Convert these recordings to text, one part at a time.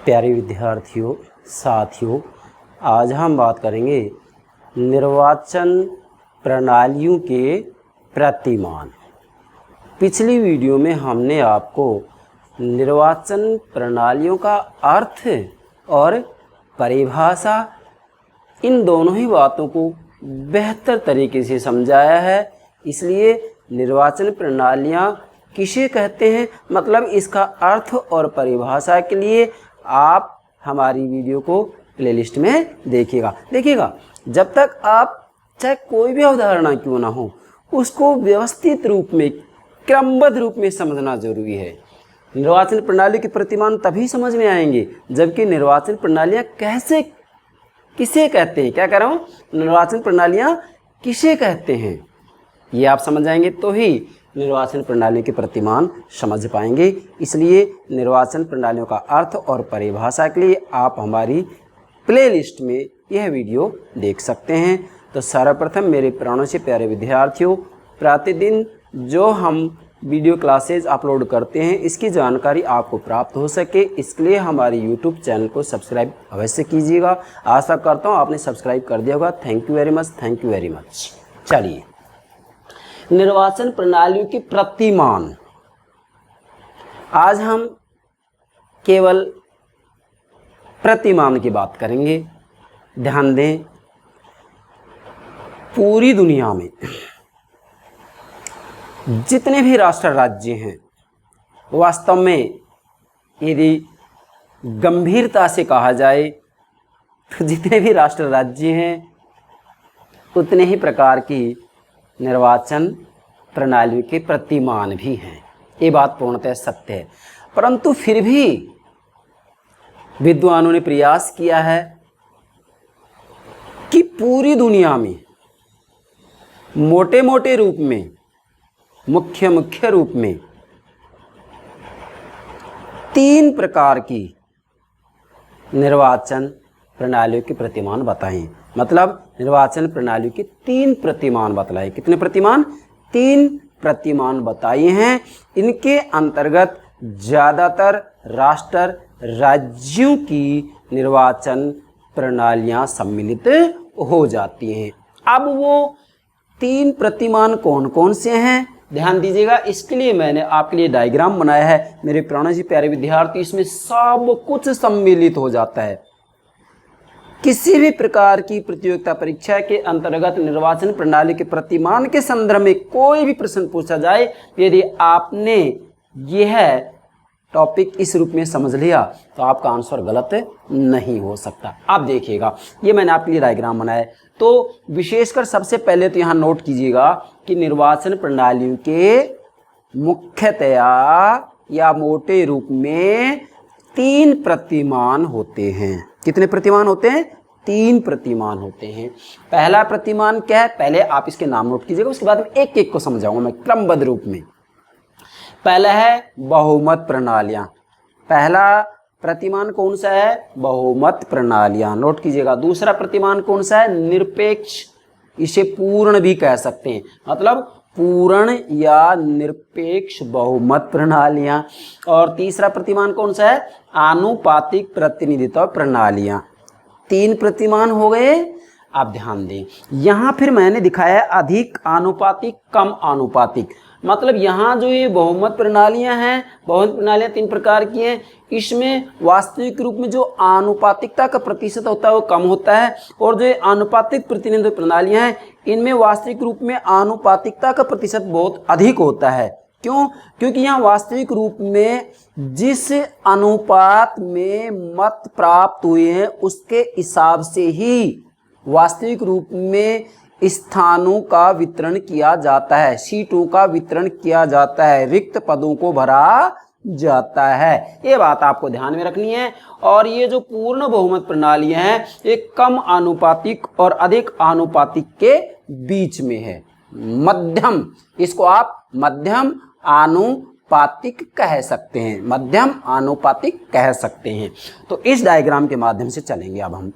प्यारे विद्यार्थियों, साथियों, आज हम बात करेंगे निर्वाचन प्रणालियों के प्रतिमान। पिछली वीडियो में हमने आपको निर्वाचन प्रणालियों का अर्थ और परिभाषा, इन दोनों ही बातों को बेहतर तरीके से समझाया है। इसलिए निर्वाचन प्रणालियाँ किसे कहते हैं, मतलब इसका अर्थ और परिभाषा के लिए आप हमारी वीडियो को प्लेलिस्ट में देखिएगा। जब तक आप चाहे कोई भी अवधारणा क्यों ना हो, उसको व्यवस्थित रूप में, क्रमबद्ध रूप में समझना जरूरी है। निर्वाचन प्रणाली के प्रतिमान तभी समझ में आएंगे जबकि निर्वाचन प्रणालियाँ किसे कहते हैं, क्या कह रहा हूँ, निर्वाचन प्रणालियाँ किसे कहते हैं, ये आप समझ जाएंगे तो ही निर्वाचन प्रणाली के प्रतिमान समझ पाएंगे। इसलिए निर्वाचन प्रणालियों का अर्थ और परिभाषा के लिए आप हमारी प्लेलिस्ट में यह वीडियो देख सकते हैं। तो सर्वप्रथम मेरे प्राणों से प्यारे विद्यार्थियों, प्रतिदिन जो हम वीडियो क्लासेज अपलोड करते हैं, इसकी जानकारी आपको प्राप्त हो सके, इसके लिए हमारे YouTube चैनल को सब्सक्राइब अवश्य कीजिएगा। आशा करता हूँ आपने सब्सक्राइब कर दिया होगा। Thank you very much. चलिए, निर्वाचन प्रणालियों के प्रतिमान। आज हम केवल प्रतिमान की बात करेंगे। ध्यान दें, पूरी दुनिया में जितने भी राष्ट्र राज्य हैं, वास्तव में यदि गंभीरता से कहा जाए तो जितने भी राष्ट्र राज्य हैं उतने ही प्रकार की निर्वाचन प्रणाली के प्रतिमान भी हैं। ये बात पूर्णतः सत्य है, परंतु फिर भी विद्वानों ने प्रयास किया है कि पूरी दुनिया में मोटे मोटे रूप में, मुख्य रूप में 3 प्रकार की निर्वाचन प्रणालियों के प्रतिमान बताएं। मतलब निर्वाचन प्रणाली के 3 प्रतिमान बतलाए। कितने प्रतिमान? 3 प्रतिमान बताए हैं। इनके अंतर्गत ज़्यादातर राष्ट्र राज्यों की निर्वाचन प्रणालियां सम्मिलित हो जाती हैं। अब वो 3 प्रतिमान कौन कौन से हैं, ध्यान दीजिएगा। इसके लिए मैंने आपके लिए डायग्राम बनाया है। मेरे प्राणों से प्यारे विद्यार्थी, इसमें सब कुछ सम्मिलित हो जाता है। किसी भी प्रकार की प्रतियोगिता परीक्षा के अंतर्गत निर्वाचन प्रणाली के प्रतिमान के संदर्भ में कोई भी प्रश्न पूछा जाए, यदि आपने यह टॉपिक इस रूप में समझ लिया तो आपका आंसर गलत नहीं हो सकता। आप देखिएगा, ये मैंने आपके लिए डायग्राम बनाया है। तो विशेषकर सबसे पहले तो यहाँ नोट कीजिएगा कि निर्वाचन प्रणालियों के मुख्यतया या मोटे रूप में 3 प्रतिमान होते हैं। कितने प्रतिमान होते हैं? 3 प्रतिमान होते हैं। पहला प्रतिमान क्या है, पहले आप इसके नाम नोट कीजिएगा, उसके बाद में एक एक को समझाऊंगा मैं क्रमबद्ध रूप में। पहला है बहुमत प्रणालियां। पहला प्रतिमान कौन सा है? बहुमत प्रणालियां, नोट कीजिएगा। दूसरा प्रतिमान कौन सा है? निरपेक्ष, इसे पूर्ण भी कह सकते हैं, मतलब पूर्ण या निरपेक्ष बहुमत प्रणालियां। और तीसरा प्रतिमान कौन सा है? आनुपातिक प्रतिनिधित्व प्रणालियां। 3 प्रतिमान हो गए। आप ध्यान दें, यहां फिर मैंने दिखाया है अधिक आनुपातिक, कम आनुपातिक। मतलब यहाँ जो ये बहुमत प्रणालियां हैं, बहुमत प्रणालियां 3 प्रकार की हैं। इसमें वास्तविक रूप में जो आनुपातिकता का प्रतिशत होता है वो कम होता है, और जो आनुपातिक प्रतिनिधित्व प्रणालियां हैं इनमें वास्तविक रूप में आनुपातिकता का प्रतिशत बहुत अधिक होता है। क्यों? क्योंकि यहाँ वास्तविक रूप में जिस अनुपात में मत प्राप्त हुए हैं उसके हिसाब से ही वास्तविक रूप में स्थानों का वितरण किया जाता है, सीटों का वितरण किया जाता है, रिक्त पदों को भरा जाता है। ये बात आपको ध्यान में रखनी है। और ये जो पूर्ण बहुमत प्रणालियां हैं, ये कम आनुपातिक और अधिक आनुपातिक के बीच में है, मध्यम। इसको आप मध्यम आनुपातिक कह सकते हैं, मध्यम आनुपातिक कह सकते हैं। तो इस डायग्राम के माध्यम से चलेंगे अब हम।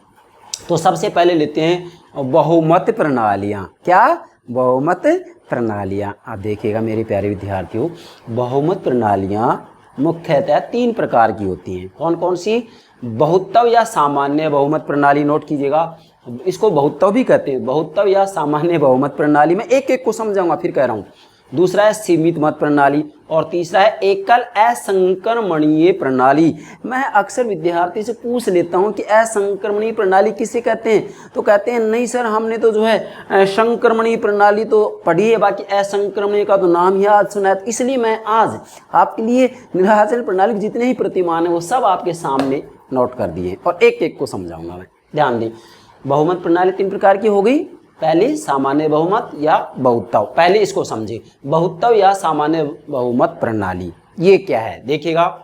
तो सबसे पहले लेते हैं बहुमत प्रणालियां। क्या? बहुमत प्रणालियां। आप देखिएगा मेरे प्यारे विद्यार्थियों, बहुमत प्रणालियां मुख्यतः 3 प्रकार की होती हैं। कौन कौन सी? बहुत्व या सामान्य बहुमत प्रणाली, नोट कीजिएगा, इसको बहुत्व भी कहते हैं, बहुत्व या सामान्य बहुमत प्रणाली में एक एक को समझाऊंगा, फिर कह रहा हूँ। दूसरा है सीमित मत प्रणाली और तीसरा है एकल असंक्रमणीय प्रणाली। मैं अक्सर विद्यार्थी से पूछ लेता हूं कि असंक्रमणीय प्रणाली किसे कहते हैं, तो कहते हैं नहीं सर हमने तो जो है संक्रमणीय प्रणाली तो पढ़ी है, बाकी असंक्रमणीय का तो नाम ही आज सुना है। इसलिए मैं आज आपके लिए निर्वाचन प्रणाली के जितने ही प्रतिमान है वो सब आपके सामने नोट कर दिए और एक एक को समझाऊंगा मैं। ध्यान दें, बहुमत प्रणाली 3 प्रकार की हो गई। पहले सामान्य बहुमत या बहुत्व, पहले इसको समझे, बहुत्व या सामान्य बहुमत प्रणाली ये क्या है देखिएगा।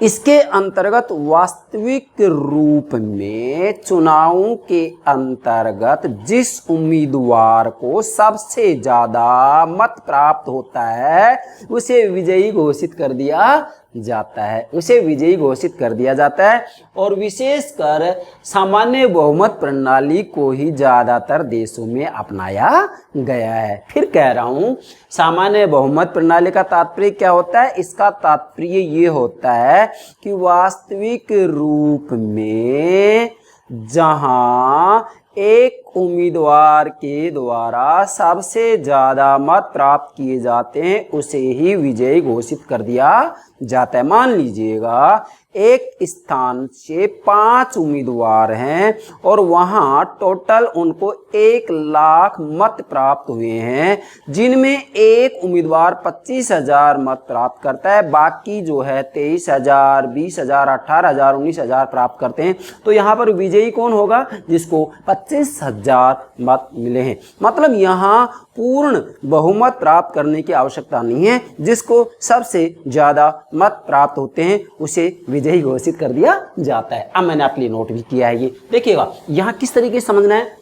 इसके अंतर्गत वास्तविक रूप में चुनावों के अंतर्गत जिस उम्मीदवार को सबसे ज्यादा मत प्राप्त होता है उसे विजयी घोषित कर दिया जाता है, उसे विजयी घोषित कर दिया जाता है। और विशेषकर सामान्य बहुमत प्रणाली को ही ज्यादातर देशों में अपनाया गया है। फिर कह रहा हूं, सामान्य बहुमत प्रणाली का तात्पर्य क्या होता है? इसका तात्पर्य ये होता है कि वास्तविक रूप में जहां एक उम्मीदवार के द्वारा सबसे ज्यादा मत प्राप्त किए जाते हैं उसे ही विजयी घोषित कर दिया जाता है। मान लीजिएगा एक स्थान से 5 उम्मीदवार हैं और वहां टोटल उनको 1 लाख मत प्राप्त हुए हैं, जिनमें एक उम्मीदवार 25,000 मत प्राप्त करता है, बाकी जो है 23,000, 20,000, 18,000, 19,000 प्राप्त करते हैं। तो यहाँ पर विजयी कौन होगा? जिसको 25,000 मत मिले हैं। मतलब यहाँ पूर्ण बहुमत प्राप्त करने की आवश्यकता नहीं है, जिसको सबसे ज्यादा मत प्राप्त होते हैं उसे विजयी घोषित कर दिया जाता है। अब मैंने आपके लिए नोट भी किया है, ये देखिएगा यहाँ किस तरीके से समझना है।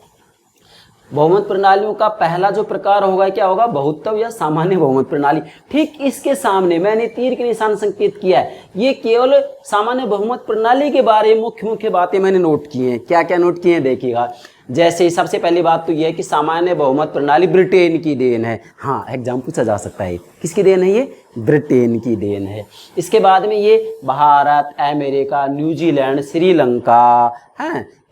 बहुमत प्रणालियों का पहला जो प्रकार होगा क्या होगा? बहुत्व या सामान्य बहुमत प्रणाली। ठीक इसके सामने मैंने तीर के निशान संकेत किया है, ये केवल सामान्य बहुमत प्रणाली के बारे में मुख्य मुख्य बातें मैंने नोट की हैं। क्या क्या नोट किए हैं देखिएगा। जैसे सबसे पहली बात तो यह है कि सामान्य बहुमत प्रणाली ब्रिटेन की देन है। हाँ, एग्जाम पूछा जा सकता है, किसकी देन है? ये ब्रिटेन की देन है। इसके बाद में ये भारत, अमेरिका, न्यूजीलैंड, श्रीलंका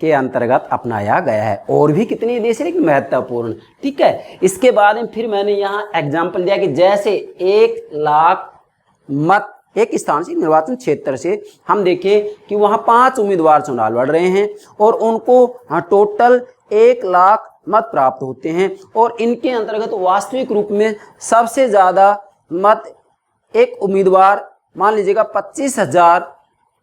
के अंतर्गत अपनाया गया है। और भी कितने देश है लेकिन महत्वपूर्ण, ठीक है। इसके बाद में फिर मैंने यहाँ एग्जाम्पल दिया कि जैसे 1 लाख मत एक स्थान से निर्वाचन क्षेत्र से हम देखें कि वहां 5 उम्मीदवार चुनाव लड़ रहे हैं और उनको टोटल 1 लाख मत प्राप्त होते हैं और इनके अंतर्गत वास्तविक रूप में सबसे ज्यादा मत एक उम्मीदवार मान लीजिएगा 25,000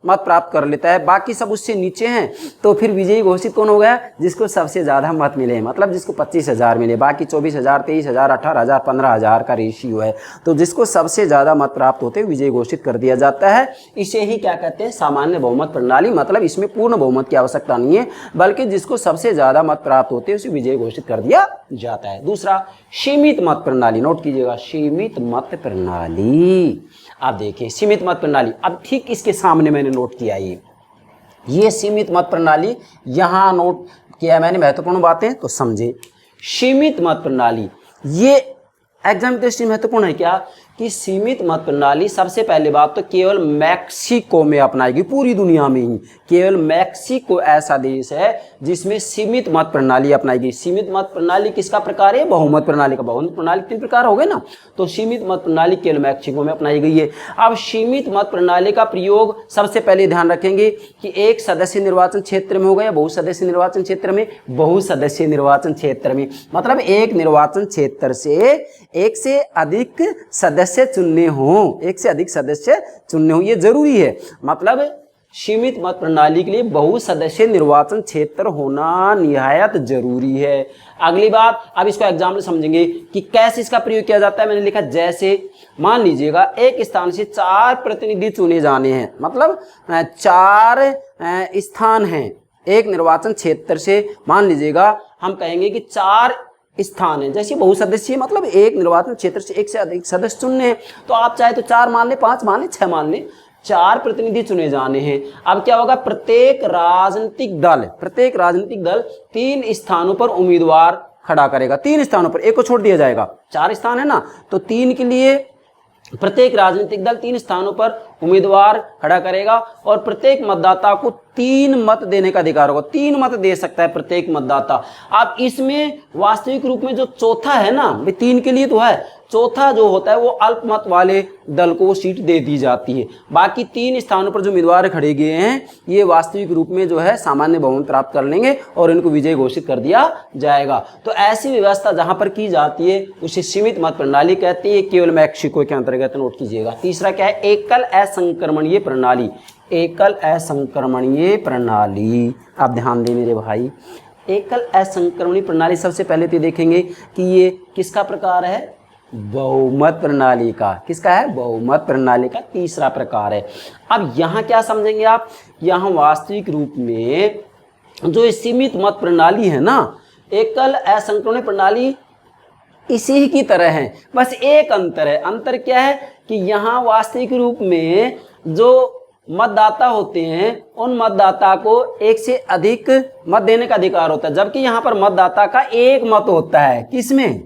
मत प्राप्त कर लेता है, बाकी सब उससे नीचे हैं, तो फिर विजयी घोषित कौन हो गया? जिसको सबसे ज्यादा मत मिले, मतलब जिसको 25,000 मिले, बाकी 24,000, 23,000, 18,000, 15,000 का रेशियो है, तो जिसको सबसे ज्यादा मत प्राप्त होते विजयी घोषित कर दिया जाता है। इसे ही क्या कहते हैं? सामान्य बहुमत प्रणाली। मतलब इसमें पूर्ण बहुमत की आवश्यकता नहीं है, बल्कि जिसको सबसे ज्यादा मत प्राप्त होते उसे विजयी घोषित कर दिया जाता है। दूसरा सीमित मत प्रणाली, नोट कीजिएगा, सीमित मत प्रणाली। आप देखिए सीमित मत प्रणाली, अब ठीक इसके सामने मैंने नोट किया ये सीमित मत प्रणाली, यहां नोट किया मैंने महत्वपूर्ण बातें तो समझे। सीमित मत प्रणाली ये एग्जाम की दृष्टि महत्वपूर्ण है क्या? कि सीमित मत प्रणाली सबसे पहले बात तो केवल मैक्सिको में अपनाएगी, पूरी दुनिया में ही केवल मैक्सिको ऐसा देश है जिसमें सीमित मत प्रणाली अपनाएगी। सीमित मत प्रणाली किसका प्रकार है? बहुमत प्रणाली का। बहुमत प्रणाली 3 प्रकार हो गए ना, तो सीमित मत प्रणाली केवल मैक्सिको में अपनाई गई है। अब सीमित मत प्रणाली का प्रयोग सबसे पहले ध्यान रखेंगे कि एक सदस्य निर्वाचन क्षेत्र में होगा या बहुसदस्य निर्वाचन क्षेत्र में? बहुसदस्य निर्वाचन क्षेत्र में। मतलब एक निर्वाचन क्षेत्र से एक से अधिक सदस्य चुनने हो, एक से अधिक सदस्य चुनने हो, ये जरूरी है। मतलब सीमित मत प्रणाली के लिए बहुसदस्य निर्वाचन क्षेत्र होना निहायत जरूरी है। अगली बात, अब इसको एग्जाम्पल समझेंगे कि कैसे इसका प्रयोग किया जाता है। मैंने लिखा जैसे मान लीजिएगा एक स्थान से 4 प्रतिनिधि चुने जाने हैं, मतलब 4 स्थान हैं एक निर्वाचन क्षेत्र से। मान लीजिएगा हम कहेंगे कि 4 स्थान है, जैसे बहुसदस्यीय मतलब एक निर्वाचन क्षेत्र से एक से अधिक सदस्य चुनने हैं, तो आप चाहे तो 4 मान ले, 5 मान ले, 6 मान ले, 4 प्रतिनिधि चुने जाने हैं। अब क्या होगा? प्रत्येक राजनीतिक दल 3 स्थानों पर उम्मीदवार खड़ा करेगा। 3 स्थानों पर, एक को छोड़ दिया जाएगा। 4 स्थान है ना, तो 3 के लिए प्रत्येक राजनीतिक दल 3 स्थानों पर उम्मीदवार खड़ा करेगा और प्रत्येक मतदाता को 3 मत देने का अधिकार होगा। 3 मत दे सकता है प्रत्येक मतदाता। अब इसमें वास्तविक रूप में जो चौथा है ना, 3 के लिए तो है, चौथा जो होता है वो अल्पमत वाले दल को वो सीट दे दी जाती है। बाकी 3 स्थानों पर जो उम्मीदवार खड़े गए हैं ये वास्तविक रूप में जो है सामान्य बहुमत प्राप्त कर लेंगे और इनको विजयी घोषित कर दिया जाएगा। तो ऐसी व्यवस्था जहां पर की जाती है उसे सीमित मत प्रणाली कहती है, केवल मैक्सिको के अंतर्गत, नोट कीजिएगा। तीसरा क्या है? एकल असंक्रमणीय प्रणाली। एकल असंक्रमणीय प्रणाली, आप ध्यान दें मेरे भाई, एकल असंक्रमणीय प्रणाली सबसे पहले तो देखेंगे कि ये किसका प्रकार है? बहुमत प्रणाली का। किसका है? बहुमत प्रणाली का तीसरा प्रकार है। अब यहाँ क्या समझेंगे आप? यहाँ वास्तविक रूप में जो सीमित मत प्रणाली है ना, एकल असंक्रमणीय प्रणाली इसी की तरह है, बस एक अंतर है। अंतर क्या है कि यहाँ वास्तविक रूप में जो मतदाता होते हैं उन मतदाता को एक से अधिक मत देने का अधिकार होता है, जबकि यहाँ पर मतदाता का एक मत होता है। किसमें?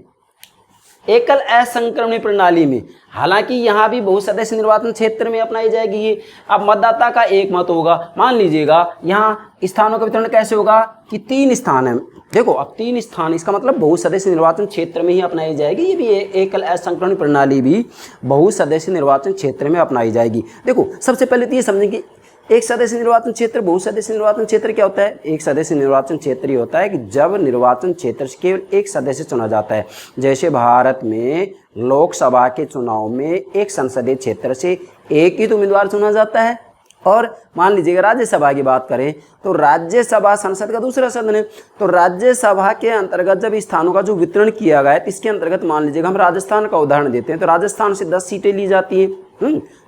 एकल असंक्रमणीय प्रणाली में। हालांकि यहाँ भी बहु सदस्य निर्वाचन क्षेत्र में अपनाई जाएगी ये। अब मतदाता का एक मत होगा। मान लीजिएगा यहाँ स्थानों का वितरण कैसे होगा कि 3 स्थान है। देखो अब 3 स्थान, इसका मतलब बहु सदस्य निर्वाचन क्षेत्र में ही अपनाई जाएगी। ये भी एकल असंक्रमणीय प्रणाली भी बहु सदस्य निर्वाचन क्षेत्र में अपनाई जाएगी। देखो सबसे पहले तो ये समझें कि एक सदस्य निर्वाचन क्षेत्र, बहु सदस्य निर्वाचन क्षेत्र क्या होता है? एक सदस्य निर्वाचन क्षेत्र ये होता है कि जब निर्वाचन क्षेत्र से केवल एक सदस्य चुना जाता है। जैसे भारत में लोकसभा के चुनाव में एक संसदीय क्षेत्र से एक ही तो उम्मीदवार चुना जाता है। और मान लीजिएगा राज्यसभा की बात करें तो राज्यसभा संसद का दूसरा सदन है। तो राज्यसभा के अंतर्गत जब स्थानों का जो वितरण किया गया है तो इसके अंतर्गत मान लीजिएगा हम राजस्थान का उदाहरण देते हैं तो राजस्थान से 10 सीटें ली जाती हैं।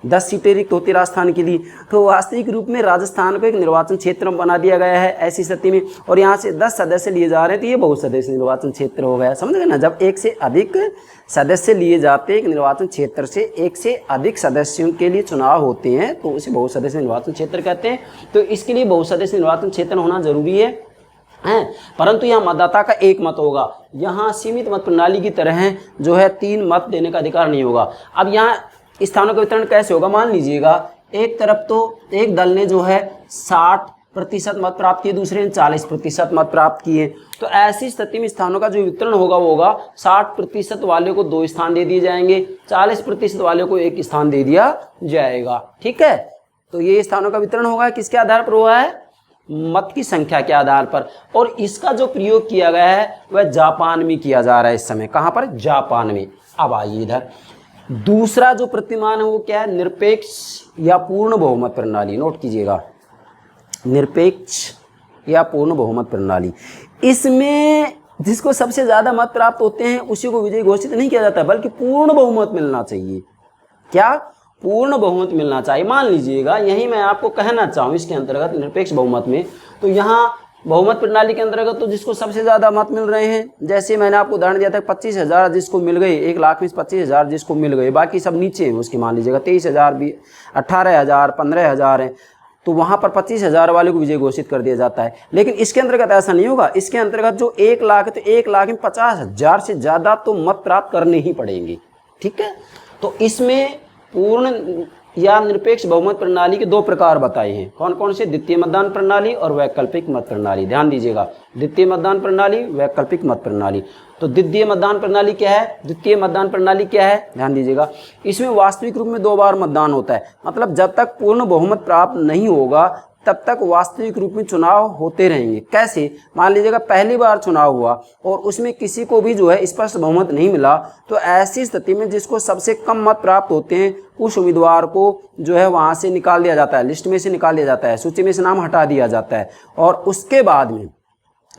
10 सीटें रिक्त होती राजस्थान के लिए। तो वास्तविक रूप में राजस्थान को एक निर्वाचन क्षेत्र बना दिया गया है ऐसी स्थिति में, और यहाँ से 10 सदस्य लिए जा रहे हैं तो ये बहु सदस्य निर्वाचन क्षेत्र हो गया। समझ गए ना? जब एक से अधिक सदस्य लिए जाते हैं एक निर्वाचन क्षेत्र से, एक से अधिक सदस्यों के लिए चुनाव होते हैं तो उसे बहु सदस्य निर्वाचन क्षेत्र कहते हैं। तो इसके लिए बहु सदस्य निर्वाचन क्षेत्र होना जरूरी है, परंतु यहाँ मतदाता का एक मत होगा। यहाँ सीमित मत प्रणाली की तरह जो है 3 मत देने का अधिकार नहीं होगा। अब यहाँ स्थानों का वितरण कैसे होगा? मान लीजिएगा एक तरफ तो एक दल ने जो है 60% मत प्राप्त किए, दूसरे ने 40% मत प्राप्त किए। तो ऐसी स्थिति में स्थानों का जो वितरण होगा वो होगा 60% वाले को 2 स्थान दे दिए जाएंगे, 40% वाले को 1 स्थान दे दिया जाएगा। ठीक है, तो ये स्थानों का वितरण होगा किसके आधार पर हुआ है? मत की संख्या के आधार पर। और इसका जो प्रयोग किया गया है वह जापान में किया जा रहा है इस समय। कहां पर? जापान में। अब आइए इधर, दूसरा जो प्रतिमान है वो क्या है? निरपेक्ष या पूर्ण बहुमत प्रणाली। नोट कीजिएगा, निरपेक्ष या पूर्ण बहुमत प्रणाली। इसमें जिसको सबसे ज्यादा मत प्राप्त होते हैं उसी को विजयी घोषित नहीं किया जाता, बल्कि पूर्ण बहुमत मिलना चाहिए। क्या? पूर्ण बहुमत मिलना चाहिए। मान लीजिएगा यही मैं आपको कहना चाहूँ इसके अंतर्गत निरपेक्ष बहुमत में, तो यहाँ बहुमत प्रणाली के अंतर्गत तो जिसको सबसे ज्यादा मत मिल रहे हैं, जैसे मैंने आपको उदाहरण दिया था 25,000 जिसको मिल गए, 1 लाख में 25,000 जिसको मिल गए, बाकी सब नीचे हैं उसके। मान लीजिएगा 23,000 भी, 18,000, 15,000 है, तो वहां पर 25,000 वाले को विजय घोषित कर दिया जाता है। लेकिन इसके अंतर्गत ऐसा नहीं होगा। इसके अंतर्गत जो 1 लाख है तो 1 लाख में 50,000 से ज्यादा तो मत प्राप्त करने ही पड़ेंगे। ठीक है, तो इसमें पूर्ण या निरपेक्ष बहुमत प्रणाली के 2 प्रकार बताए हैं। कौन कौन से? द्वितीय मतदान प्रणाली और वैकल्पिक मत प्रणाली। ध्यान दीजिएगा, द्वितीय मतदान प्रणाली, वैकल्पिक मत प्रणाली। तो द्वितीय मतदान प्रणाली क्या है? द्वितीय मतदान प्रणाली क्या है? ध्यान दीजिएगा, इसमें वास्तविक रूप में 2 बार मतदान होता है। मतलब जब तक पूर्ण बहुमत प्राप्त नहीं होगा तब तक वास्तविक रूप में चुनाव होते रहेंगे। कैसे? मान लीजिएगा पहली बार चुनाव हुआ और उसमें किसी को भी जो है स्पष्ट बहुमत नहीं मिला, तो ऐसी स्थिति में जिसको सबसे कम मत प्राप्त होते हैं उस उम्मीदवार को जो है वहां से निकाल दिया जाता है, लिस्ट में से निकाल दिया जाता है, सूची में से नाम हटा दिया जाता है। और उसके बाद में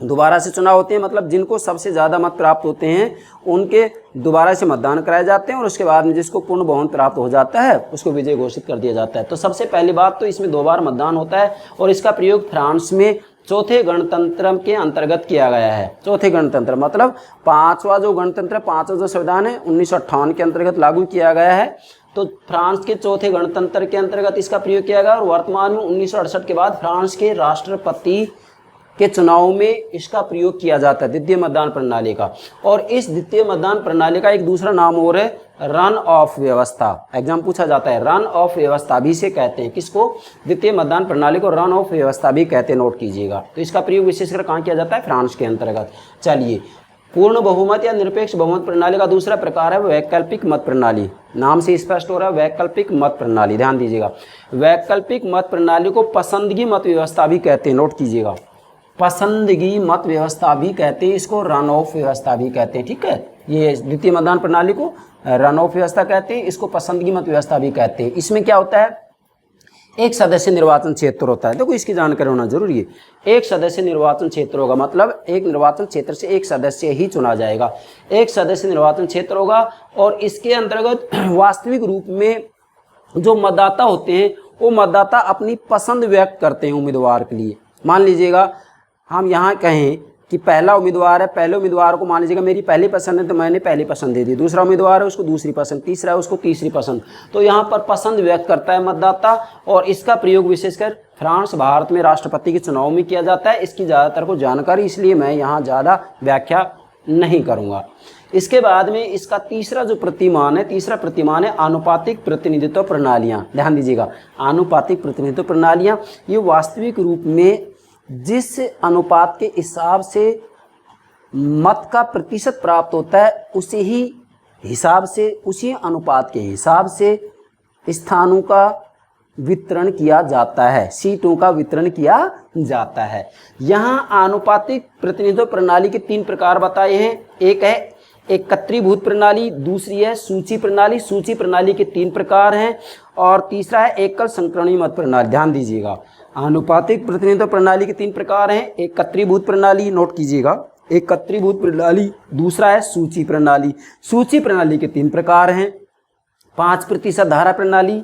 दोबारा से चुनाव होते हैं। मतलब जिनको सबसे ज़्यादा मत प्राप्त होते हैं उनके दोबारा से मतदान कराए जाते हैं और उसके बाद में जिसको पूर्ण बहुमत प्राप्त हो जाता है उसको विजय घोषित कर दिया जाता है। तो सबसे पहली बात तो इसमें 2 बार मतदान होता है और इसका प्रयोग फ्रांस में चौथे गणतंत्र के अंतर्गत किया गया है। चौथे गणतंत्र मतलब 5वां जो गणतंत्र, 5वां जो संविधान है 1958 के अंतर्गत लागू किया गया है। तो फ्रांस के चौथे गणतंत्र के अंतर्गत इसका प्रयोग किया गया और वर्तमान में 1968 के बाद फ्रांस के राष्ट्रपति के चुनाव में इसका प्रयोग किया जाता है, द्वितीय मतदान प्रणाली का। और इस द्वितीय मतदान प्रणाली का एक दूसरा नाम और है रन ऑफ व्यवस्था। एग्जाम पूछा जाता है, रन ऑफ व्यवस्था भी इसे कहते हैं। किसको? द्वितीय मतदान प्रणाली को रन ऑफ व्यवस्था भी कहते हैं, नोट कीजिएगा। तो इसका प्रयोग विशेषकर कहाँ किया जाता है? फ्रांस के अंतर्गत। चलिए, पूर्ण बहुमत या निरपेक्ष बहुमत प्रणाली का दूसरा प्रकार है वैकल्पिक मत प्रणाली। नाम से स्पष्ट हो रहा है, वैकल्पिक मत प्रणाली। ध्यान दीजिएगा, वैकल्पिक मत प्रणाली को पसंदगी मत व्यवस्था भी कहते हैं, नोट कीजिएगा। पसंदगी मत व्यवस्था भी कहते हैं, इसको रन ऑफ व्यवस्था भी कहते हैं। ठीक है, ये द्वितीय मतदान प्रणाली को रन ऑफ व्यवस्था कहते हैं, इसको पसंदगी मत व्यवस्था भी कहते हैं। इसमें क्या होता है? एक सदस्य निर्वाचन क्षेत्र होता है। देखो, इसकी जानकारी होना जरूरी है। एक सदस्य निर्वाचन क्षेत्र होगा, मतलब एक निर्वाचन क्षेत्र से एक सदस्य ही चुना जाएगा। एक सदस्य निर्वाचन क्षेत्र होगा और इसके अंतर्गत वास्तविक रूप में जो मतदाता होते हैं वो मतदाता अपनी पसंद व्यक्त करते हैं उम्मीदवार के लिए। मान लीजिएगा हम यहाँ कहें कि पहला उम्मीदवार है, पहले उम्मीदवार को मान लीजिएगा मेरी पहली पसंद है तो मैंने पहली पसंद दे दी। दूसरा उम्मीदवार है उसको दूसरी पसंद, तीसरा है उसको तीसरी पसंद। तो यहाँ पर पसंद व्यक्त करता है मतदाता, और इसका प्रयोग विशेषकर फ्रांस, भारत में राष्ट्रपति के चुनाव में किया जाता है। इसकी ज़्यादातर को जानकारी, इसलिए मैं यहाँ ज़्यादा व्याख्या नहीं करूँगा। इसके बाद में इसका तीसरा जो प्रतिमान है, तीसरा प्रतिमान है आनुपातिक प्रतिनिधित्व प्रणालियाँ। ध्यान दीजिएगा, आनुपातिक प्रतिनिधित्व प्रणालियाँ ये वास्तविक रूप में जिस अनुपात के हिसाब से मत का प्रतिशत प्राप्त होता है उसी ही हिसाब से, उसी अनुपात के हिसाब से स्थानों का वितरण किया जाता है, सीटों का वितरण किया जाता है। यहाँ आनुपातिक प्रतिनिधित्व प्रणाली के 3 प्रकार बताए हैं। एक है एकत्रीभूत प्रणाली, दूसरी है सूची प्रणाली। सूची प्रणाली के 3 प्रकार हैं, और तीसरा है एकल संक्रमणी मत प्रणाली। ध्यान दीजिएगा, आनुपातिक प्रतिनिधित्व प्रणाली के 3 प्रकार हैं। एकत्रीभूत प्रणाली, नोट कीजिएगा, एकत्रीभूत प्रणाली। दूसरा है सूची प्रणाली। सूची प्रणाली के 3 प्रकार हैं। 5% धारा प्रणाली,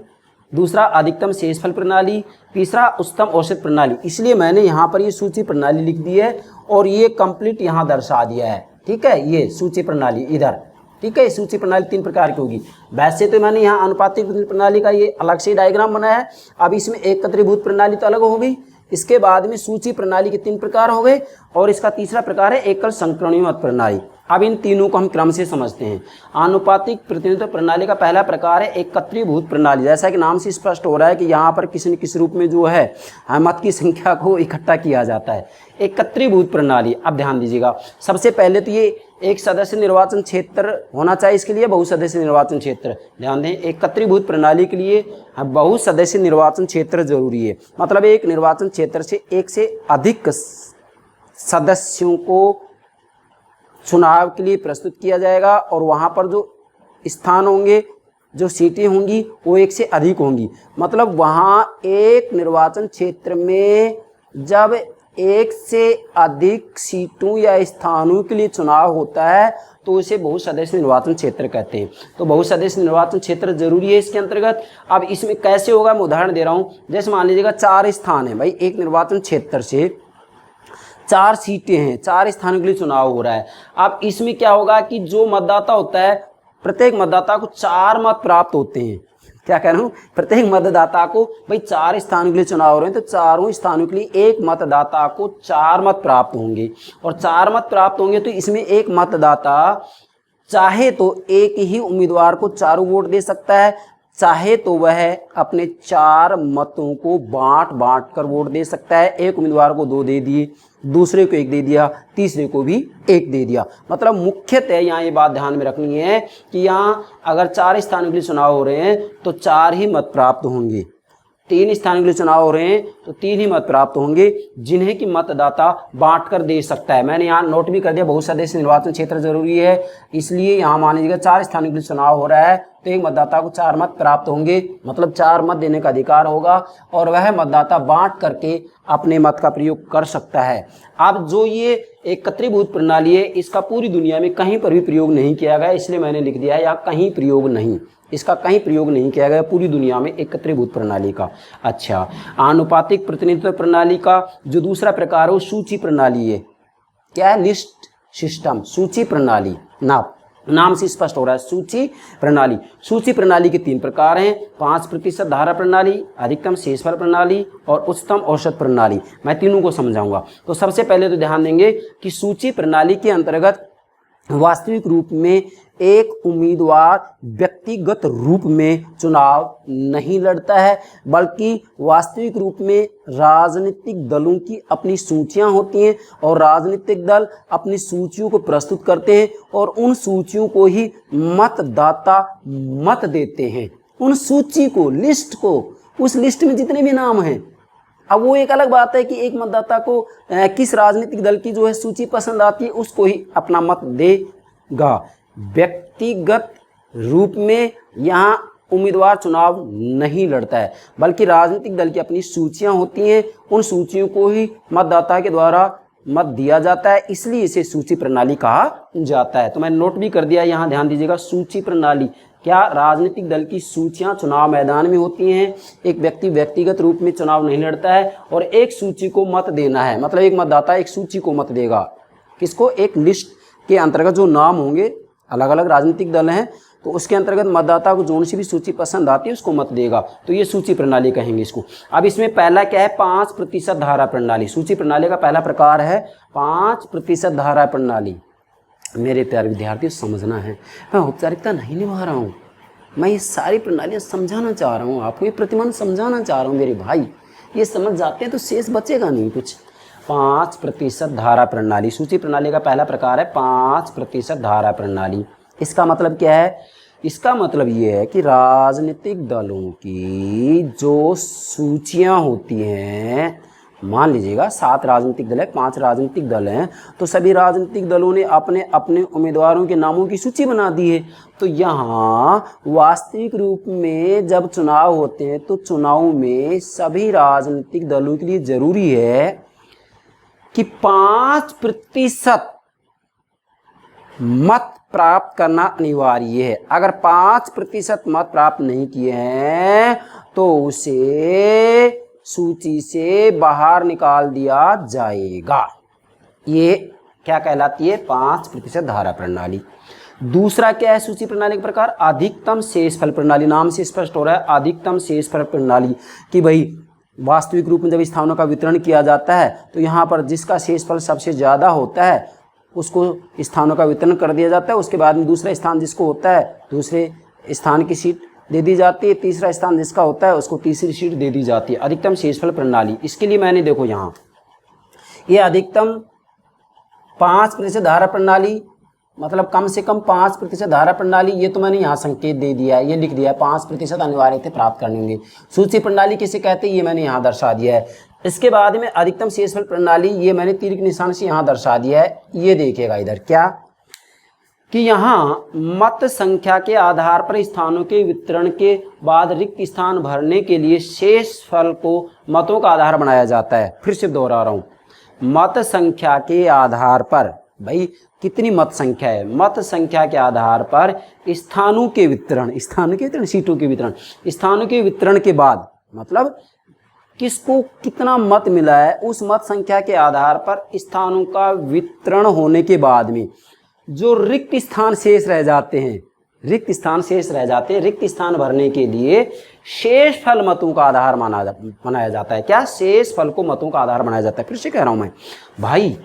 दूसरा अधिकतम शेषफल प्रणाली, तीसरा उच्चतम औसत प्रणाली। इसलिए मैंने यहाँ पर ये सूची प्रणाली लिख दी है और ये कंप्लीट यहाँ दर्शा दिया है। ठीक है, ये सूची प्रणाली इधर। ठीक है, सूची प्रणाली 3 प्रकार की होगी। वैसे तो मैंने यहाँ अनुपातिक प्रणाली का ये अलग से डायग्राम बनाया है। अब इसमें एकत्रीभूत प्रणाली तो अलग हो गई, इसके बाद में सूची प्रणाली के 3 प्रकार हो गए, और इसका तीसरा प्रकार है एकल संक्रमणी मत प्रणाली। अब इन तीनों को हम क्रम से समझते हैं। आनुपातिक प्रतिनिधित्व प्रणाली का पहला प्रकार है एकत्रीभूत प्रणाली। जैसा कि नाम से स्पष्ट हो रहा है कि यहाँ पर किसी न किसी रूप में जो है मत की संख्या को इकट्ठा किया जाता है। एकत्रीभूत प्रणाली, अब ध्यान दीजिएगा, सबसे पहले तो ये एक सदस्य निर्वाचन क्षेत्र होना चाहिए, इसके लिए बहुसदस्य निर्वाचन क्षेत्र। ध्यान दें, एकत्रीभूत प्रणाली के लिए बहुसदस्य निर्वाचन क्षेत्र जरूरी है। मतलब एक निर्वाचन क्षेत्र से एक से अधिक सदस्यों को चुनाव के लिए प्रस्तुत किया जाएगा, और वहाँ पर जो स्थान होंगे, जो सीटें होंगी वो एक से अधिक होंगी। मतलब वहाँ एक निर्वाचन क्षेत्र में जब एक से अधिक सीटों या स्थानों के लिए चुनाव होता है तो उसे बहुसदस्य निर्वाचन क्षेत्र कहते हैं। तो बहुसदस्य निर्वाचन क्षेत्र जरूरी है इसके अंतर्गत। अब इसमें कैसे होगा, मैं उदाहरण दे रहा हूँ। जैसे मान लीजिएगा 4 स्थान है भाई, एक निर्वाचन क्षेत्र से 4 सीटें हैं, 4 स्थानों के लिए चुनाव हो रहा है। अब इसमें क्या होगा कि जो मतदाता होता है, प्रत्येक मतदाता को 4 मत प्राप्त होते हैं। क्या कह रहा हूँ, प्रत्येक मतदाता को भाई 4 स्थानों के लिए चुनाव हो रहे हैं, तो चारों स्थानों के लिए एक मतदाता को 4 मत प्राप्त होंगे, और 4 मत प्राप्त होंगे तो इसमें एक मतदाता चाहे तो एक ही उम्मीदवार को 4 वोट दे सकता है, चाहे तो वह अपने 4 मतों को बांट कर वोट दे सकता है। एक उम्मीदवार को 2 दे दिए, दूसरे को 1 दे दिया, तीसरे को भी 1 दे दिया। मतलब मुख्यतः यहाँ ये बात ध्यान में रखनी है कि यहाँ अगर 4 स्थानों के लिए चुनाव हो रहे हैं तो 4 ही मत प्राप्त होंगे। 3 स्थानों के लिए चुनाव हो रहे हैं तो 3 ही मत प्राप्त होंगे, जिन्हें कि मतदाता बांट कर दे सकता है। मैंने यहाँ नोट भी कर दिया, बहुसदस्य निर्वाचन क्षेत्र जरूरी है, इसलिए यहाँ मान लीजिएगा 4 स्थानों के लिए चुनाव हो रहा है तो एक मतदाता को 4 मत प्राप्त होंगे, मतलब 4 मत देने का अधिकार होगा, और वह मतदाता बांट करके अपने मत का प्रयोग कर सकता है। अब जो ये एकत्रीभूत प्रणाली है, इसका पूरी दुनिया में कहीं पर भी प्रयोग नहीं किया गया, इसलिए मैंने लिख दिया है यहाँ कहीं प्रयोग नहीं, इसका कहीं प्रयोग नहीं किया गया पूरी दुनिया में एकत्रीभूत प्रणाली का। अच्छा, आनुपातिक प्रतिनिधित्व प्रणाली का जो दूसरा प्रकार है वो सूची प्रणाली है। क्या है? लिस्ट सिस्टम, सूची प्रणाली। नाप नाम से स्पष्ट हो रहा है। सूची प्रणाली, सूची प्रणाली के 3 प्रकार हैं, 5% धारा प्रणाली, अधिकतम शेषफल प्रणाली और उच्चतम औसत प्रणाली। मैं तीनों को समझाऊंगा। तो सबसे पहले तो ध्यान देंगे कि सूची प्रणाली के अंतर्गत वास्तविक रूप में एक उम्मीदवार व्यक्तिगत रूप में चुनाव नहीं लड़ता है, बल्कि वास्तविक रूप में राजनीतिक दलों की अपनी सूचियां होती हैं और राजनीतिक दल अपनी सूचियों को प्रस्तुत करते हैं और उन सूचियों को ही मतदाता मत देते हैं। उन सूची को, लिस्ट को, उस लिस्ट में जितने भी नाम हैं, अब वो एक अलग बात है कि एक मतदाता को किस राजनीतिक दल की जो है सूची पसंद आती है उसको ही अपना मत देगा। व्यक्तिगत रूप में यहाँ उम्मीदवार चुनाव नहीं लड़ता है, बल्कि राजनीतिक दल की अपनी सूचियां होती हैं, उन सूचियों को ही मतदाता के द्वारा मत दिया जाता है, इसलिए इसे सूची प्रणाली कहा जाता है। तो मैंने नोट भी कर दिया, यहाँ ध्यान दीजिएगा। सूची प्रणाली क्या, राजनीतिक दल की सूचियां चुनाव मैदान में होती हैं, एक व्यक्ति व्यक्तिगत रूप में चुनाव नहीं लड़ता है और एक सूची को मत देना है, मतलब एक मतदाता एक सूची को मत देगा। किसको? एक लिस्ट के अंतर्गत जो नाम होंगे, अलग अलग राजनीतिक दल हैं, तो उसके अंतर्गत मतदाता को जो सी भी सूची पसंद आती है उसको मत देगा। तो ये सूची प्रणाली कहेंगे इसको। अब इसमें पहला क्या है? 5% धारा प्रणाली। सूची प्रणाली का पहला प्रकार है 5% धारा प्रणाली। मेरे प्यारे विद्यार्थियों, समझना है, मैं औपचारिकता नहीं निभा रहा हूँ, मैं ये सारी प्रणालियाँ समझाना चाह रहा हूँ, आपको ये प्रतिमान समझाना चाह रहा हूँ मेरे भाई। ये समझ जाते हैं तो शेष बचेगा नहीं कुछ। 5% धारा प्रणाली, सूची प्रणाली का पहला प्रकार है 5% धारा प्रणाली। इसका मतलब क्या है? इसका मतलब ये है कि राजनीतिक दलों की जो सूचियां होती हैं, मान लीजिएगा 7 राजनीतिक दल है, 5 राजनीतिक दल हैं, तो सभी राजनीतिक दलों ने अपने अपने उम्मीदवारों के नामों की सूची बना दी है। तो यहाँ वास्तविक रूप में जब चुनाव होते हैं तो चुनाव में सभी राजनीतिक दलों के लिए जरूरी है कि 5% मत प्राप्त करना अनिवार्य है। अगर 5% मत प्राप्त नहीं किए हैं तो उसे सूची से बाहर निकाल दिया जाएगा। ये क्या कहलाती है? 5% धारा प्रणाली। दूसरा क्या है सूची प्रणाली का प्रकार? अधिकतम शेषफल प्रणाली। नाम से स्पष्ट हो रहा है अधिकतम शेषफल प्रणाली कि भाई वास्तविक रूप में जब स्थानों का वितरण किया जाता है तो यहाँ पर जिसका शेषफल सबसे ज़्यादा होता है उसको स्थानों का वितरण कर दिया जाता है। उसके बाद में दूसरा स्थान जिसको होता है दूसरे स्थान की सीट दे दी जाती है, तीसरा स्थान जिसका होता है उसको तीसरी सीट दे दी जाती है। अधिकतम शेषफल प्रणाली, इसके लिए मैंने देखो यहाँ ये अधिकतम 5% धारा प्रणाली, मतलब कम से कम 5% धारा प्रणाली, ये तो मैंने यहाँ संकेत दे दिया है, ये लिख दिया है 5% अनिवार्य थे प्राप्त करने होंगे। सूची प्रणाली किसे कहते हैं ये मैंने यहाँ दर्शा दिया है। इसके बाद में अधिकतम शेषफल प्रणाली, ये मैंने तीर के निशान से यहाँ दर्शा दिया है। ये देखिएगा इधर क्या कि यहाँ मत संख्या के आधार पर स्थानों के वितरण के बाद रिक्त स्थान भरने के लिए शेषफल को मतों का आधार बनाया जाता है। फिर से दोहरा रहा हूँ, मत संख्या के आधार पर, भाई कितनी मत संख्या है, मत संख्या के आधार पर स्थानों के वितरण, सीटों के वितरण, स्थानों के वितरण के बाद, मतलब किसको कितना मत मिला है उस मत संख्या के आधार पर स्थानों का वितरण होने के बाद में जो रिक्त स्थान शेष रह जाते हैं, रिक्त स्थान भरने के लिए शेषफल मतों का आधार बनाया जाता है। क्या? शेषफल को मतों का आधार बनाया जाता है। फिर से कह रहा हूं मैं भाई,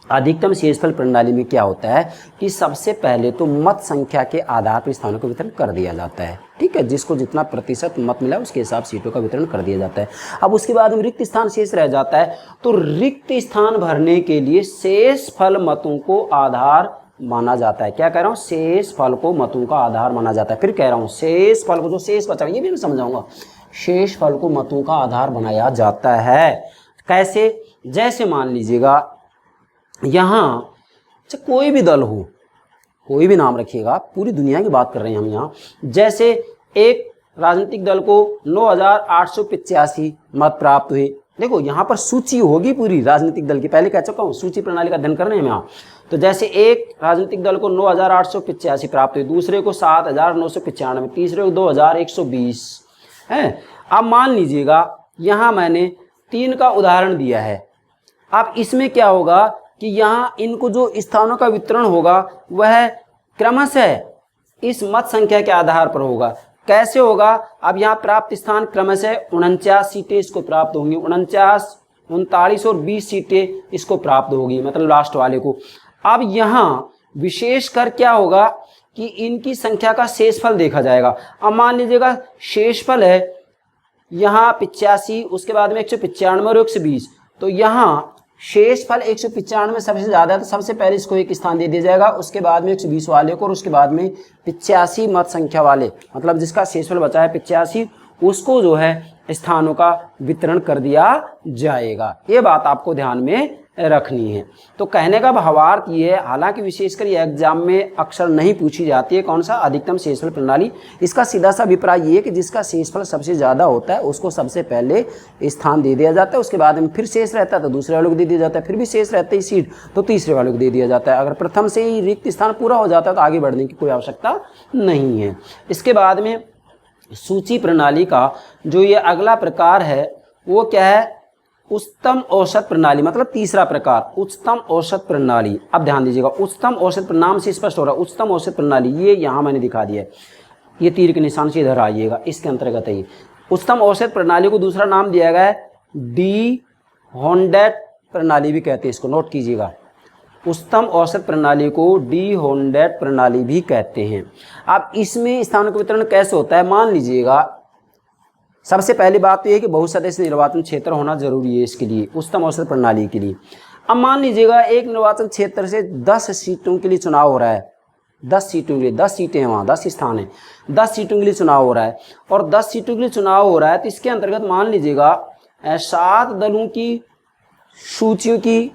अधिकतम शेषफल प्रणाली में क्या होता है कि सबसे पहले तो मत संख्या के आधार पर स्थानों का वितरण कर दिया जाता है, ठीक है, जिसको जितना प्रतिशत मत मिला उसके हिसाब सीटों का वितरण कर दिया जाता है। अब उसके बाद में रिक्त स्थान शेष रह जाता है, तो रिक्त स्थान भरने के लिए शेषफल मतों को आधार माना जाता है। क्या कह रहा हूँ? शेषफल को मतों का आधार माना जाता है। फिर कह रहा हूँ शेषफल को, जो शेष बचा ये भी मैं समझाऊंगा, शेषफल को मतों का आधार बनाया जाता है। कैसे? जैसे मान लीजिएगा यहाँ कोई भी दल हो, कोई भी नाम रखिएगा, पूरी दुनिया की बात कर रहे हैं हम यहाँ। जैसे एक राजनीतिक दल को 9,885 मत प्राप्त हुए। देखो यहाँ पर सूची होगी पूरी राजनीतिक दल की, पहले कह चुका हूँ सूची प्रणाली का अध्ययन कर रहे हैं हम यहाँ। तो जैसे एक राजनीतिक दल को 9,885 प्राप्त हुई, दूसरे को 7,995, तीसरे को 2,120 है। अब मान लीजिएगा यहाँ मैंने 3 का उदाहरण दिया है। अब इसमें क्या होगा कि यहाँ इनको जो स्थानों का वितरण होगा वह क्रमशः इस मत संख्या के आधार पर होगा। कैसे होगा? अब यहाँ प्राप्त स्थान क्रमशः 49 सीटें इसको प्राप्त होंगी, 49, 39 और 20 सीटें इसको प्राप्त होगी, मतलब लास्ट वाले को। अब यहाँ विशेषकर क्या होगा कि इनकी संख्या का शेषफल देखा जाएगा। अब मान लीजिएगा शेषफल है यहाँ 85, उसके बाद में 195 और 120, तो यहाँ शेषफल 195 सबसे ज़्यादा है, तो सबसे पहले इसको एक स्थान दे दिया जाएगा, उसके बाद में 120 वाले को, और उसके बाद में 85 मत संख्या वाले, मतलब जिसका शेषफल बचा है 85, उसको जो है स्थानों का वितरण कर दिया जाएगा। ये बात आपको ध्यान में रखनी है। तो कहने का भावार्थ ये है, हालांकि विशेषकर ये एग्जाम में अक्सर नहीं पूछी जाती है, कौन सा अधिकतम शेषफल प्रणाली, इसका सीधा सा अभिप्राय ये है कि जिसका शेषफल सबसे ज़्यादा होता है उसको सबसे पहले स्थान दे दिया जाता है, उसके बाद में फिर शेष रहता है तो दूसरे वाले को दे दिया जाता है, फिर भी शेष रहते ही सीट तो तीसरे वाले को दे दिया जाता है। अगर प्रथम से ही रिक्त स्थान पूरा हो जाता है तो आगे बढ़ने की कोई आवश्यकता नहीं है। इसके बाद में सूची प्रणाली का जो ये अगला प्रकार है वो क्या है? उच्चतम औसत प्रणाली, मतलब तीसरा प्रकार उच्चतम औसत प्रणाली। अब ध्यान दीजिएगा, उच्चतम औसत नाम से स्पष्ट हो रहा है उच्चतम औसत प्रणाली, ये यहाँ मैंने दिखा दिया है, ये तीर के निशान से इधर आइएगा, इसके अंतर्गत है ये उच्चतम औसत प्रणाली को दूसरा नाम दिया गया है डी हॉन्डेट प्रणाली भी कहते हैं, इसको नोट कीजिएगा। उच्चतम औसत प्रणाली को डी हॉन्डेट प्रणाली भी कहते हैं। अब इसमें स्थानों का वितरण कैसे होता है? मान लीजिएगा सबसे पहली बात तो ये है कि बहुसदस्य निर्वाचन क्षेत्र होना जरूरी है इसके लिए, उच्चतम औसत प्रणाली के लिए। अब मान लीजिएगा एक निर्वाचन क्षेत्र से 10 सीटों के लिए चुनाव हो रहा है, 10 सीटों के लिए, 10 सीटें हैं वहाँ, 10 स्थान हैं, 10 सीटों के लिए चुनाव हो रहा है, और 10 सीटों के लिए चुनाव हो रहा है, तो इसके अंतर्गत मान लीजिएगा 7 दलों की सूचियों की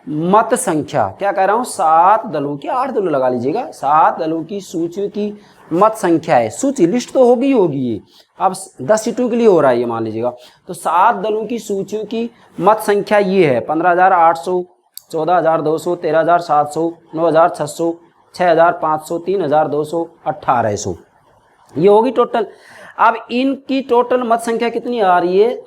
मत संख्या, क्या कह रहा हूँ, 7 दलों की, 8 दलों लगा लीजिएगा, 7 दलों की सूचियों की मत संख्या है। सूची लिस्ट तो होगी ये, अब 10 सीटों के लिए हो रहा है ये मान लीजिएगा, तो 7 दलों की सूचियों की मत संख्या ये है 15,800, 14,200, 13,700, 9,600, 6,500, 3,200, 1,800, ये होगी टोटल। अब इनकी टोटल मत संख्या कितनी आ रही है?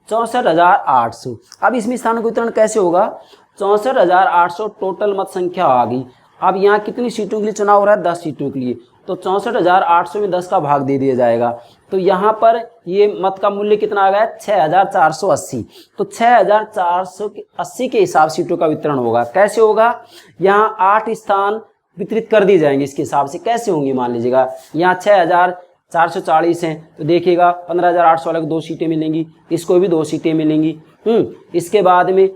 64,800। अब इसमें स्थानों का वितरण कैसे होगा? 64,800 टोटल मत संख्या आ गई। अब यहाँ कितनी सीटों के लिए चुनाव हो रहा है? 10 सीटों के लिए, तो 64,800 में 10 का भाग दे दिया जाएगा, तो यहाँ पर ये मत का मूल्य कितना आ गया? 6,480। तो 6,480 के हिसाब सीटों का वितरण होगा। कैसे होगा? यहाँ 8 स्थान वितरित कर दिए जाएंगे इसके हिसाब से। कैसे होंगे? मान लीजिएगा यहाँ 6,440 हैं, तो देखिएगा 15,800 वाले को 2 सीटें मिलेंगी, इसको भी 2 सीटें मिलेंगी। इसके बाद में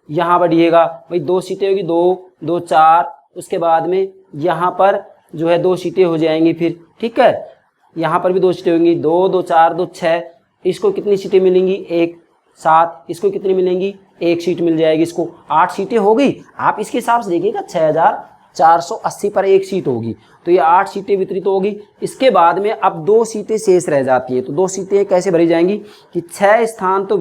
यहाँ बढ़िएगा भाई 2 सीटें होगी, 2, 2, 4, उसके बाद में यहाँ पर जो है 2 सीटें हो जाएंगी फिर, ठीक है, यहाँ पर भी 2 सीटें होंगी, 2, 2, 4, 2, 6, इसको कितनी सीटें मिलेंगी? 1, 7, इसको कितनी मिलेंगी? 1 सीट मिल जाएगी, इसको 8 सीटें हो गई। आप इसके हिसाब से देखिएगा 6,480 पर 1 सीट होगी, तो ये 8 सीटें वितरित होगी। इसके बाद में अब 2 सीटें शेष रह जाती है, तो 2 सीटें कैसे भरी जाएंगी कि 8 स्थान तो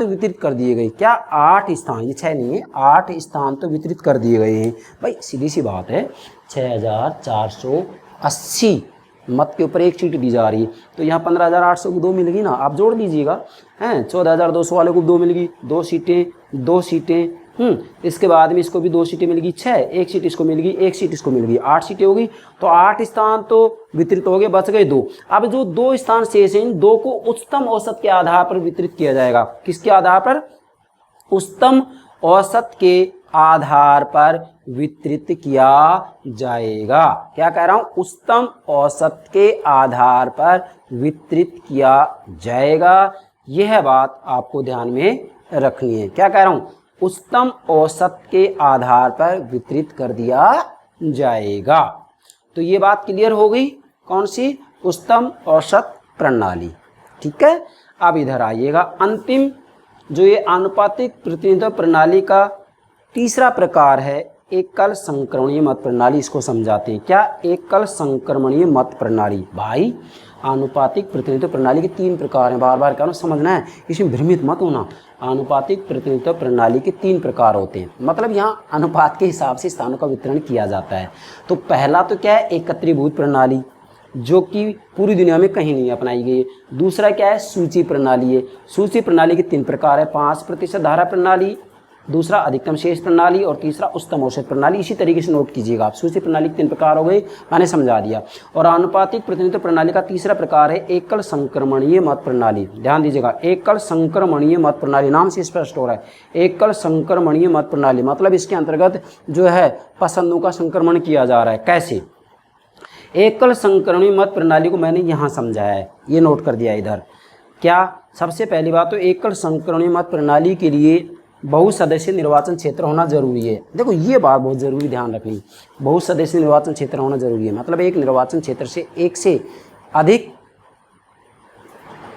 वितरित कर दिए गए। क्या 8 स्थान, ये 6 नहीं है, 8 स्थान तो वितरित कर दिए गए हैं। भाई सीधी सी बात है, 6,480 मत के ऊपर 1 सीट दी जा रही है, तो यहाँ 15,800 को 2 मिल गई ना, आप जोड़ दीजिएगा, हैं 14,200 वाले को 2 मिल गई, 2 सीटें, 2 सीटें, इसके बाद में इसको भी 2 सीटें मिल गई, 6, 1 सीट इसको मिल गई, 1 सीट इसको मिल गई, 8 सीटें हो गई। तो 8 स्थान तो वितरित हो गए, बच गए 2। अब जो 2 स्थान शेष हैं, इन 2 को उच्चतम औसत के आधार पर वितरित किया जाएगा। किसके आधार पर? उच्चतम औसत के आधार पर वितरित किया जाएगा। क्या कह रहा हूं? उच्चतम औसत के आधार पर वितरित किया जाएगा। यह बात आपको ध्यान में रखनी है। क्या कह रहा हूं? उच्चतम औसत के आधार पर वितरित कर दिया जाएगा। तो ये बात क्लियर हो गई, कौन सी? उच्चतम औसत प्रणाली, ठीक है। अब इधर आइएगा, अंतिम जो ये आनुपातिक प्रतिनिधित्व प्रणाली का तीसरा प्रकार है एकल संक्रमणीय मत प्रणाली। इसको समझाते हैं। क्या? एकल संक्रमणीय मत प्रणाली। भाई आनुपातिक प्रतिनिधित्व प्रणाली के 3 प्रकार हैं, बार बार क्या समझना है, इसमें भ्रमित मत होना। आनुपातिक प्रतिनिधित्व प्रणाली के 3 प्रकार होते हैं, मतलब यहाँ अनुपात के हिसाब से स्थानों का वितरण किया जाता है। तो पहला तो क्या है? एकत्रीभूत प्रणाली, जो कि पूरी दुनिया में कहीं नहीं अपनाई गई है। दूसरा क्या है? सूची प्रणाली है। सूची प्रणाली के 3 प्रकार है, 5% धारा प्रणाली, दूसरा अधिकतम शेष प्रणाली और तीसरा उच्चतम औसत प्रणाली। इसी तरीके से नोट कीजिएगा आप। सूची प्रणाली के 3 प्रकार हो गए, मैंने समझा दिया। और आनुपातिक प्रतिनिधित्व प्रणाली का तीसरा प्रकार है एकल संक्रमणीय मत प्रणाली। ध्यान दीजिएगा, एकल संक्रमणीय मत प्रणाली, नाम से स्पष्ट हो रहा है एकल संक्रमणीय मत प्रणाली, मतलब इसके अंतर्गत जो है पसंदों का संक्रमण किया जा रहा है। कैसे? एकल संक्रमणीय मत प्रणाली को मैंने यहाँ समझाया है, ये नोट कर दिया इधर। क्या? सबसे पहली बात तो एकल संक्रमणीय मत प्रणाली के लिए बहुसदस्यीय निर्वाचन क्षेत्र होना जरूरी है। देखो ये बात बहुत जरूरी ध्यान रखनी, बहुसदस्यीय निर्वाचन क्षेत्र होना जरूरी है। मतलब एक निर्वाचन क्षेत्र से एक से अधिक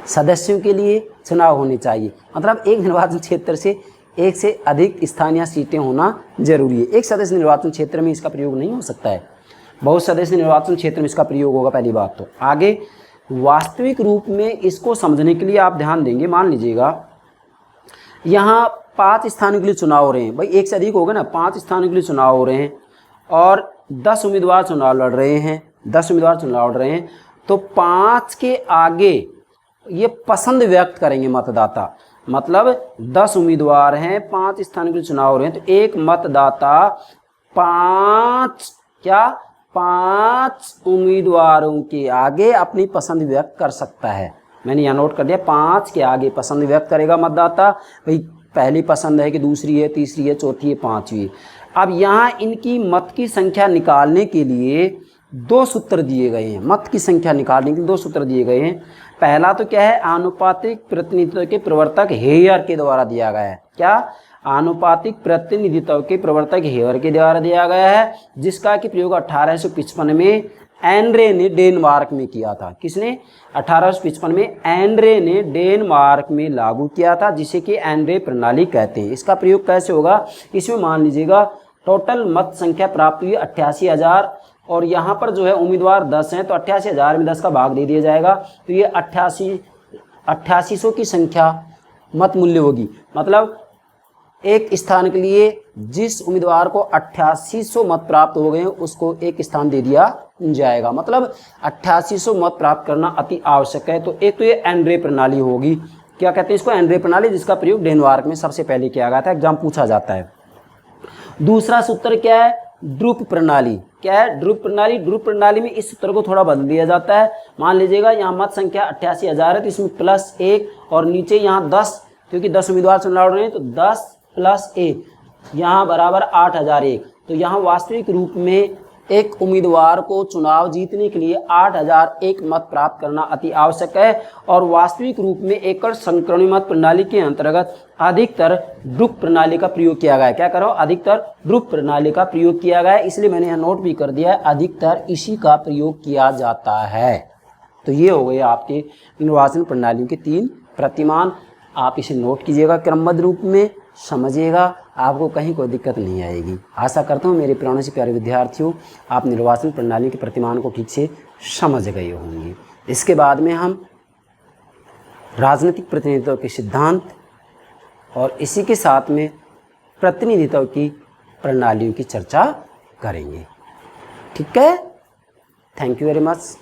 सदस्यों के लिए चुनाव होने चाहिए। मतलब एक निर्वाचन क्षेत्र से एक से अधिक स्थानीय सीटें होना जरूरी है। एक सदस्य निर्वाचन क्षेत्र में इसका प्रयोग नहीं हो सकता है, बहुत सदस्य निर्वाचन क्षेत्र में इसका प्रयोग होगा। पहली बात तो आगे वास्तविक रूप में इसको समझने के लिए आप ध्यान देंगे, मान लीजिएगा यहाँ 5 स्थानों के लिए चुनाव हो रहे हैं, भाई एक से अधिक हो गए ना, 5 स्थानों के लिए चुनाव हो रहे हैं और 10 उम्मीदवार चुनाव लड़ रहे हैं, 10 उम्मीदवार चुनाव लड़ रहे हैं, तो 5 के आगे ये पसंद व्यक्त करेंगे मतदाता। मतलब 10 उम्मीदवार हैं, 5 स्थानों के लिए चुनाव हो रहे हैं, तो एक मतदाता 5 उम्मीदवारों के आगे अपनी पसंद व्यक्त कर सकता है। मैंने यहाँ नोट कर दिया, 5 के आगे पसंद व्यक्त करेगा मतदाता। भाई पहली पसंद है कि दूसरी है, तीसरी है, चौथी है, पांचवी। अब यहाँ इनकी मत की संख्या निकालने के लिए 2 सूत्र दिए गए हैं। मत की संख्या निकालने के लिए 2 सूत्र दिए गए हैं। पहला तो क्या है, आनुपातिक प्रतिनिधित्व के प्रवर्तक हेयर के द्वारा दिया गया है। क्या? आनुपातिक प्रतिनिधित्व के प्रवर्तक हेयर के द्वारा दिया गया है, जिसका कि प्रयोग 1855 में एंड्रे ने डेनमार्क में किया था। किसने? 1855 में एंड्रे ने डेनमार्क में लागू किया था, जिसे कि एंड्रे प्रणाली कहते हैं। इसका प्रयोग कैसे होगा? इसमें मान लीजिएगा टोटल मत संख्या प्राप्त हुई 88,000 और यहाँ पर जो है उम्मीदवार 10 हैं, तो 88,000 में 10 का भाग दे दिया जाएगा, तो ये 8800 की संख्या मत मूल्य होगी। मतलब एक स्थान के लिए जिस उम्मीदवार को 8800 मत प्राप्त हो गए उसको एक स्थान दे दिया जाएगा। मतलब 8800 मत प्राप्त करना अति आवश्यक है। तो एक तो ये एंड्रे प्रणाली होगी। क्या कहते हैं इसको? एंड्रे प्रणाली, जिसका प्रयोग डेनमार्क में सबसे पहले किया गया था, एग्जाम पूछा जाता है। दूसरा सूत्र क्या है? ड्रूप प्रणाली। क्या है? ड्रूप प्रणाली। ड्रूप प्रणाली में इस सूत्र को थोड़ा बदल दिया जाता है। मान लीजिएगा यहाँ मत संख्या 88,000 है, तो इसमें +1 और नीचे यहाँ 10, क्योंकि 10 उम्मीदवार चुनाव लड़ रहे हैं, तो 10 + 1 यहाँ बराबर 8001। तो यहाँ वास्तविक रूप में एक उम्मीदवार को चुनाव जीतने के लिए 8001 मत प्राप्त करना अति आवश्यक है। और वास्तविक रूप में एकल संक्रमणीय मत प्रणाली के अंतर्गत अधिकतर ड्रूप प्रणाली का प्रयोग किया गया है। क्या करो? अधिकतर ड्रूप प्रणाली का प्रयोग किया गया है। इसलिए मैंने यहाँ नोट भी कर दिया है, अधिकतर इसी का प्रयोग किया जाता है। तो ये हो गए आपके निर्वाचन प्रणालियों के 3 प्रतिमान। आप इसे नोट कीजिएगा, क्रमबद्ध रूप में समझिएगा, आपको कहीं कोई दिक्कत नहीं आएगी। आशा करता हूँ मेरे प्राणों से प्यारे विद्यार्थियों, आप निर्वाचन प्रणाली के प्रतिमान को ठीक से समझ गए होंगे। इसके बाद में हम राजनीतिक प्रतिनिधित्व के सिद्धांत और इसी के साथ में प्रतिनिधित्व की प्रणालियों की चर्चा करेंगे। ठीक है? Thank you very much.